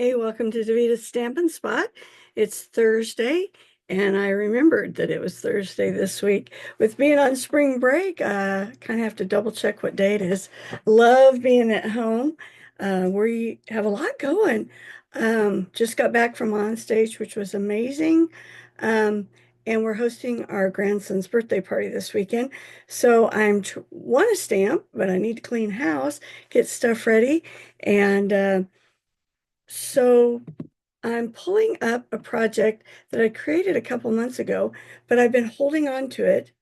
Hey, welcome to Davita's Stampin' Spot. It's Thursday, and I remembered that it was Thursday this week. With being on spring break, kind of have to double check what day it is. Love being at home. We have a lot going. Just got back from on stage, which was amazing. Um, and we're hosting our grandson's birthday party this weekend. So I'm want to stamp, but I need to clean house, get stuff ready, and so I'm pulling up a project that I created a couple months ago, but I've been holding on to it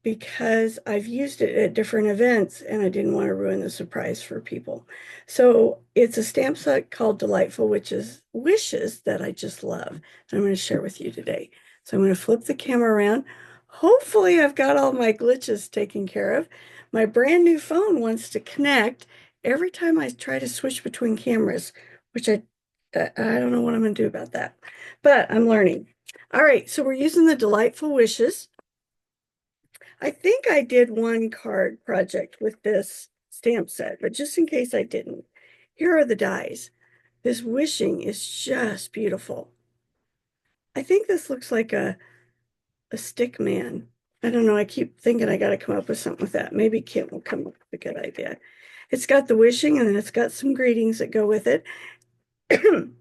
because I've used it at different events and I didn't want to ruin the surprise for people. So it's a stamp set called Delightful Wishes that I just love. And I'm going to share with you today. So I'm going to flip the camera around. Hopefully I've got all my glitches taken care of. My brand new phone wants to connect every time I try to switch between cameras, which I don't know what I'm going to do about that, but I'm learning. All right, so we're using the Delightful Wishes. I think I did one card project with this stamp set, but just in case I didn't, here are the dies. This wishing is just beautiful. I think this looks like a stick man. I don't know. I keep thinking I got to come up with something with that. Maybe Kim will come up with a good idea. It's got the wishing and then it's got some greetings that go with it. I'm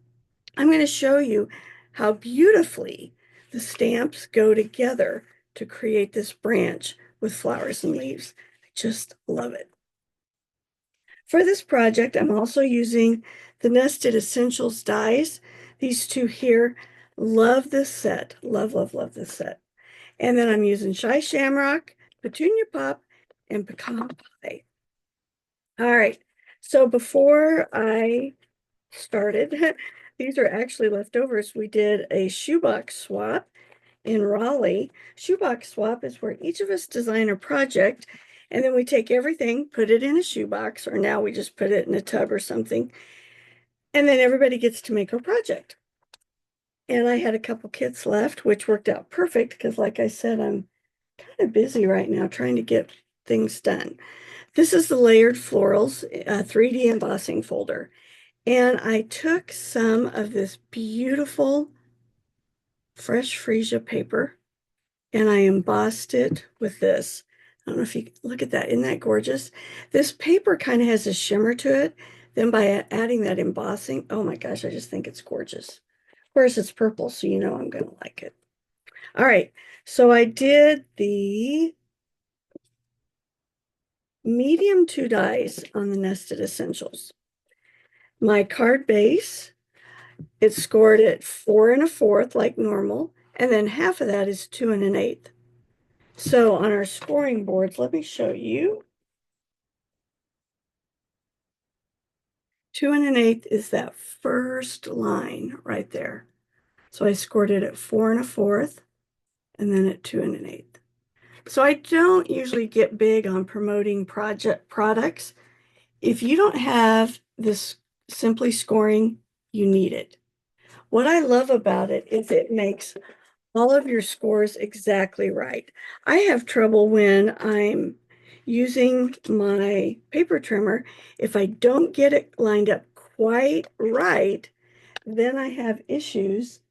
going to show you how beautifully the stamps go together to create this branch with flowers and leaves. I just love it. For this project, I'm also using the Nested Essentials dies. These two here, love this set. Love, love, love this set. And then I'm using Shy Shamrock, Petunia Pop, and Pecan Pie. All right, so before I started, these are actually leftovers. We did a shoebox swap in Raleigh. Shoebox swap is where each of us design a project and then we take everything, put it in a shoebox, or now we just put it in a tub or something, and then everybody gets to make a project. And I had a couple kits left, which worked out perfect because, like I said, I'm kind of busy right now trying to get things done. This is the Layered Florals 3D embossing folder. And I took some of this beautiful fresh freesia paper and I embossed it with this. I don't know if you look at that. Isn't that gorgeous? This paper kind of has a shimmer to it. Then by adding that embossing, oh my gosh, I just think it's gorgeous. Of course, it's purple, so you know I'm going to like it. All right, so I did the medium 2 dies on the Nested Essentials. My card base, it's scored at 4 1/4 like normal, and then half of that is 2 1/8. So on our scoring boards, let me show you. 2 1/8 is that first line right there. So I scored it at 4 1/4 and then at 2 1/8. So I don't usually get big on promoting project products. If you don't have this simply scoring, you need it. What I love about it is it makes all of your scores exactly right. I have trouble when I'm using my paper trimmer. If I don't get it lined up quite right, then I have issues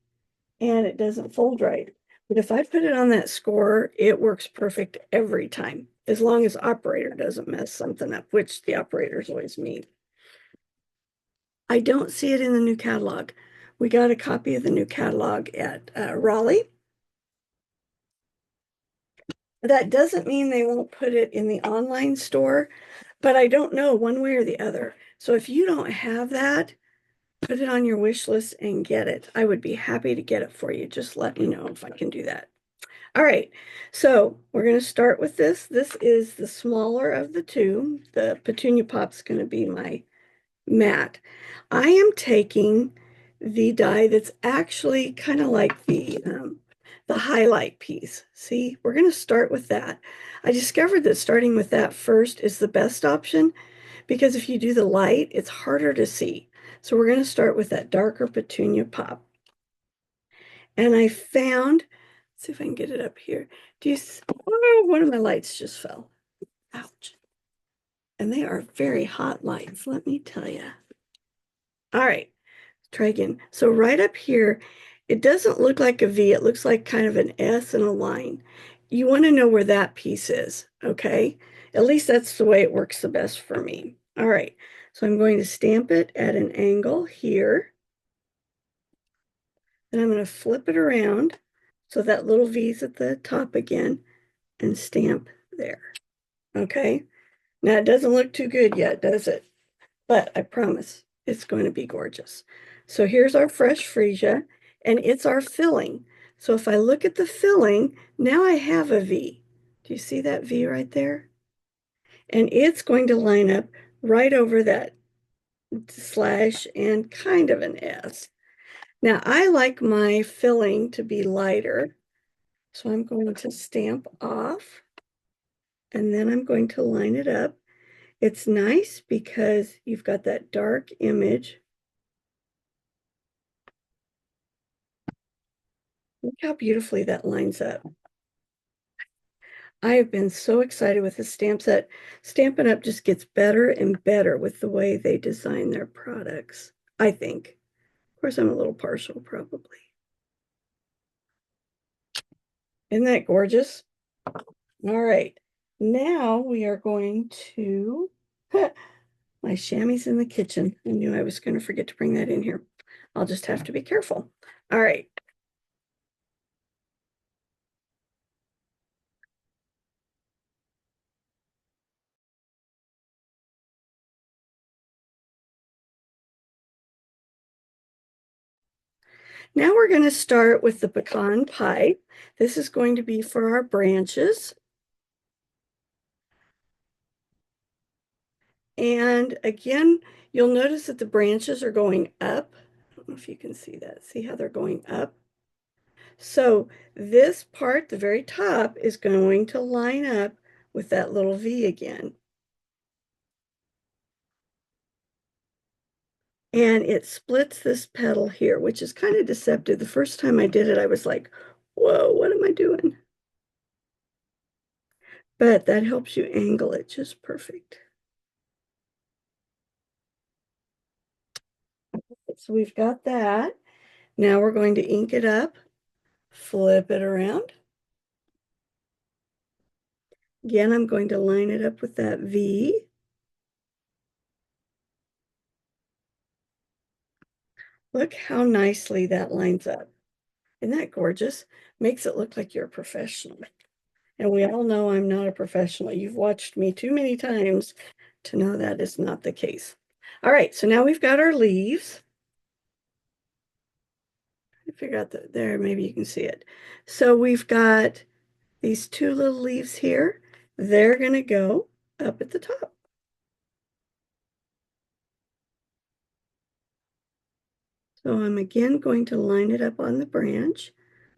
and it doesn't fold right. But if I put it on that score, it works perfect every time, as long as operator doesn't mess something up, which the operators always me. I don't see it in the new catalog. We got a copy of the new catalog at Raleigh. That doesn't mean they won't put it in the online store, but I don't know one way or the other. So if you don't have that, put it on your wish list and get it. I would be happy to get it for you. Just let me know if I can do that. All right, so we're going to start with this. This is the smaller of the two. The Petunia Pop's going to be my matte. I am taking the die that's actually kind of like the highlight piece. See, we're going to start with that. I discovered that starting with that first is the best option because if you do the light, it's harder to see. So we're going to start with that darker Petunia Pop. And I found, let's see if I can get it up here. Do you, oh, one of my lights just fell. Ouch. And they are very hot lights, let me tell you. All right. Try again. So right up here, it doesn't look like a V. It looks like kind of an S and a line. You want to know where that piece is, okay? At least that's the way it works the best for me. All right, so I'm going to stamp it at an angle here. Then I'm going to flip it around so that little V's at the top again and stamp there. Okay, now it doesn't look too good yet, does it? But I promise it's going to be gorgeous. So here's our fresh freesia, and it's our filling. So if I look at the filling, now I have a V. Do you see that V right there? And it's going to line up right over that slash and kind of an S. Now I like my filling to be lighter, so I'm going to stamp off, and then I'm going to line it up. It's nice because you've got that dark image. Look how beautifully that lines up. I have been so excited with the stamp set. Stampin' Up! Just gets better and better with the way they design their products, I think. Of course, I'm a little partial, probably. Isn't that gorgeous? All right. Now we are going to, my chamois in the kitchen. I knew I was going to forget to bring that in here. I'll just have to be careful. All right. Now we're going to start with the pecan pie. This is going to be for our branches. And again, you'll notice that the branches are going up. I don't know if you can see that. See how they're going up? So this part, the very top, is going to line up with that little V again. And it splits this petal here, which is kind of deceptive. The first time I did it, I was like, whoa, what am I doing? But that helps you angle it just perfect. So we've got that. Now we're going to ink it up, flip it around. Again, I'm going to line it up with that V. Look how nicely that lines up. Isn't that gorgeous? Makes it look like you're a professional. And we all know I'm not a professional. You've watched me too many times to know that is not the case. All right, so now we've got our leaves. I figure out that there, maybe you can see it. So we've got these two little leaves here. They're going to go up at the top. So I'm again going to line it up on the branch.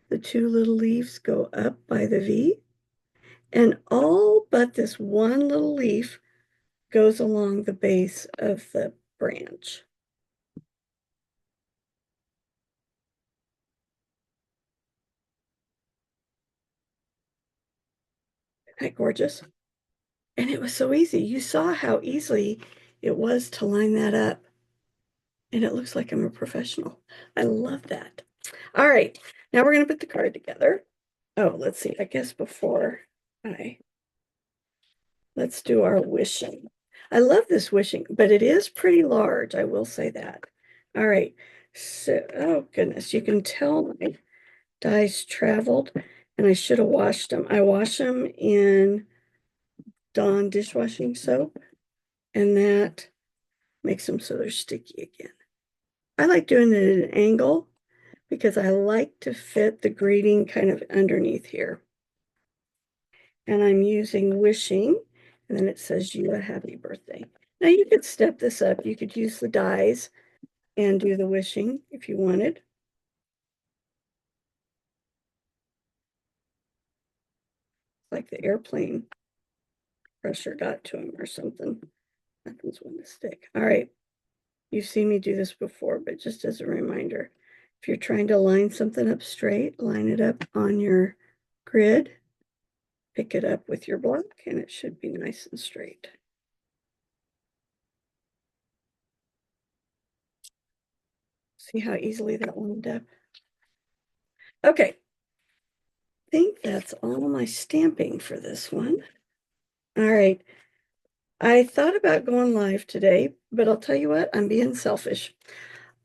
The two little leaves go up by the V, and all but this one little leaf goes along the base of the branch. Isn't that gorgeous? And it was so easy. You saw how easily it was to line that up. And it looks like I'm a professional. I love that. All right, now we're going to put the card together. Oh, let's see. I guess before let's do our wishing. I love this wishing, but it is pretty large. I will say that. All right. So, oh goodness, you can tell my dies traveled, and I should have washed them. I wash them in Dawn dishwashing soap, and that makes them so they're sticky again. I like doing it at an angle because I like to fit the greeting kind of underneath here. And I'm using wishing, and then it says you a happy birthday. Now you could step this up. You could use the dies and do the wishing if you wanted. Like the airplane pressure got to him or something. Nothing's going to stick. All right. You've seen me do this before, but just as a reminder, if you're trying to line something up straight, line it up on your grid, pick it up with your block, and it should be nice and straight. See how easily that lined up? Okay. I think that's all my stamping for this one. All right. I thought about going live today, but I'll tell you what, I'm being selfish.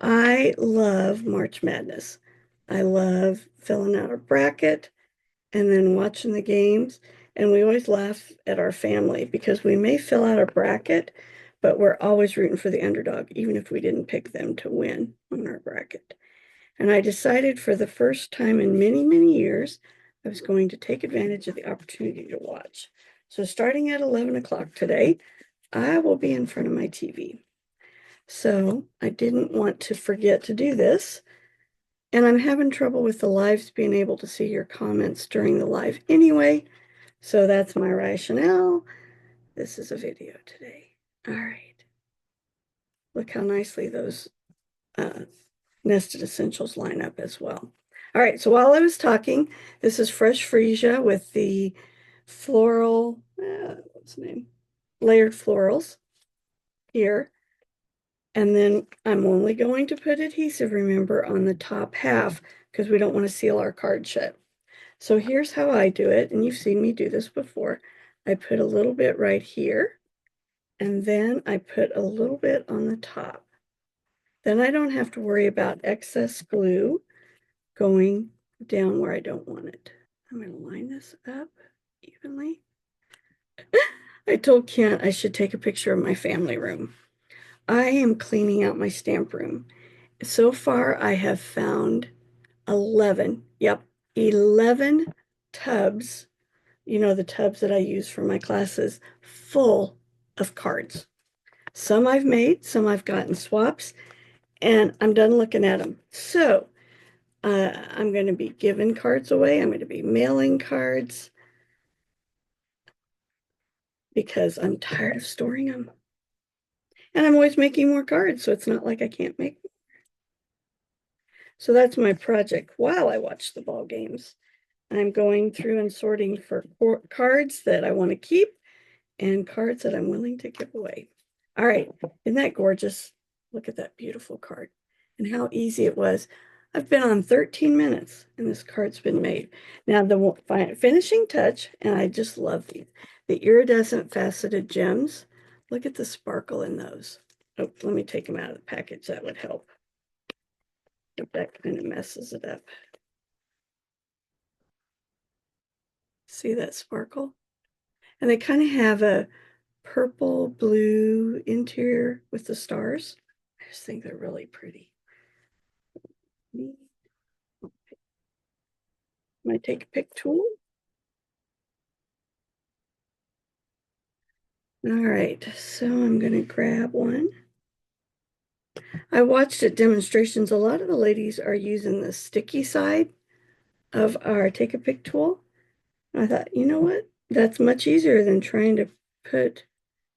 I love March Madness. I love filling out a bracket and then watching the games. And we always laugh at our family because we may fill out a bracket, but we're always rooting for the underdog, even if we didn't pick them to win on our bracket. And I decided for the first time in many, many years, I was going to take advantage of the opportunity to watch. So starting at 11 o'clock today, I will be in front of my TV. So I didn't want to forget to do this. And I'm having trouble with the lives being able to see your comments during the live anyway. So that's my rationale. This is a video today. All right. Look how nicely those nested essentials line up as well. All right, so while I was talking, this is fresh freesia with the floral, what's the name? Layered florals here. And then I'm only going to put adhesive, remember, on the top half because we don't want to seal our card shut. So here's how I do it, and you've seen me do this before. I put a little bit right here, and then I put a little bit on the top. Then I don't have to worry about excess glue going down where I don't want it. I'm going to line this up evenly. I told Kent I should take a picture of my family room. I am cleaning out my stamp room. So far, I have found 11, 11 tubs, you know, the tubs that I use for my classes, full of cards. Some I've made, some I've gotten swaps, and I'm done looking at them. So I'm going to be giving cards away. I'm going to be mailing cards because I'm tired of storing them. And I'm always making more cards, so it's not like I can't make them. So that's my project while I watch the ball games. I'm going through and sorting for cards that I want to keep and cards that I'm willing to give away. All right, isn't that gorgeous? Look at that beautiful card and how easy it was. I've been on 13 minutes and this card's been made. Now the finishing touch, and I just love these, the iridescent faceted gems. Look at the sparkle in those. Oh, let me take them out of the package. That would help. If that kind of messes it up. See that sparkle? And they kind of have a purple blue interior with the stars. I just think they're really pretty. I take a pick tool. All right, so I'm going to grab one. I watched at demonstrations. A lot of the ladies are using the sticky side of our take a pick tool. I thought, you know what? That's much easier than trying to put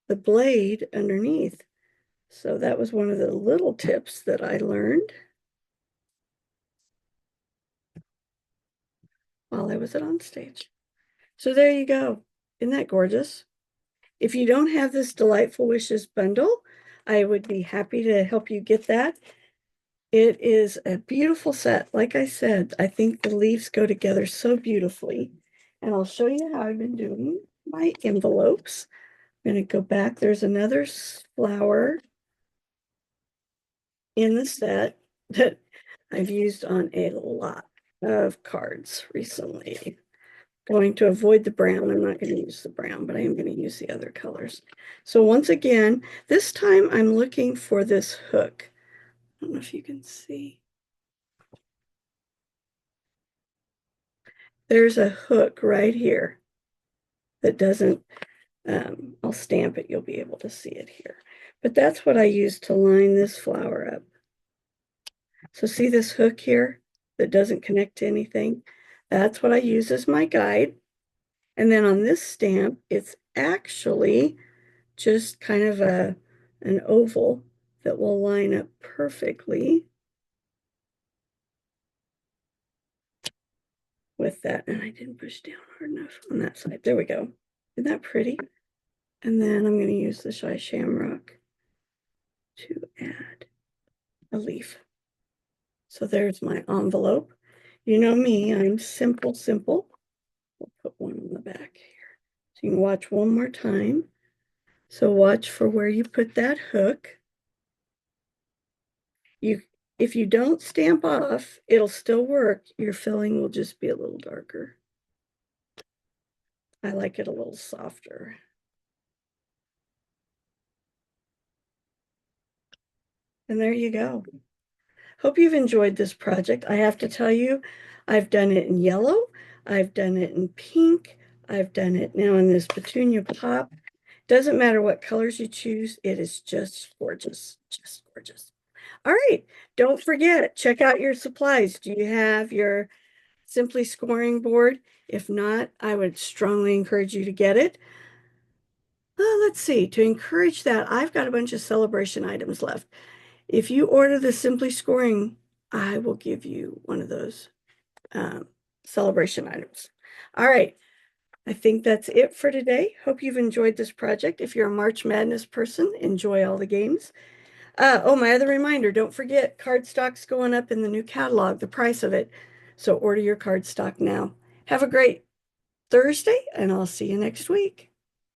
the blade underneath. So that was one of the little tips that I learned while I was at on stage. So there you go. Isn't that gorgeous? If you don't have this Delightful Wishes bundle, I would be happy to help you get that. It is a beautiful set. Like I said, I think the leaves go together so beautifully. And I'll show you how I've been doing my envelopes. I'm going to go back. There's another flower in the set that I've used on a lot of cards recently. Going to avoid the brown. I'm not going to use the brown, but I am going to use the other colors. So once again, this time I'm looking for this hook. I don't know if you can see. There's a hook right here that doesn't, I'll stamp it, you'll be able to see it here. But that's what I use to line this flower up. So see this hook here that doesn't connect to anything? That's what I use as my guide. And then on this stamp, it's actually just kind of an oval that will line up perfectly with that. And I didn't push down hard enough on that side. There we go. Isn't that pretty? And then I'm going to use the Shy Shamrock to add a leaf. So there's my envelope. You know me, I'm simple, simple. We'll put one on the back here. So you can watch one more time. So watch for where you put that hook. You, if you don't stamp off, it'll still work. Your filling will just be a little darker. I like it a little softer. And there you go. Hope you've enjoyed this project. I have to tell you, I've done it in yellow, I've done it in pink, I've done it now in this petunia pop. Doesn't matter what colors you choose, it is just gorgeous, just gorgeous. All right, don't forget, check out your supplies. Do you have your Simply scoring board? If not, I would strongly encourage you to get it. Let's see, to encourage that, I've got a bunch of celebration items left. If you order the Simply Scoring, I will give you one of those um, celebration items. All right. I think that's it for today. Hope you've enjoyed this project. If you're a March Madness person, enjoy all the games. Oh, my other reminder, don't forget cardstock's going up in the new catalog, the price of it. So order your cardstock now. Have a great Thursday, and I'll see you next week.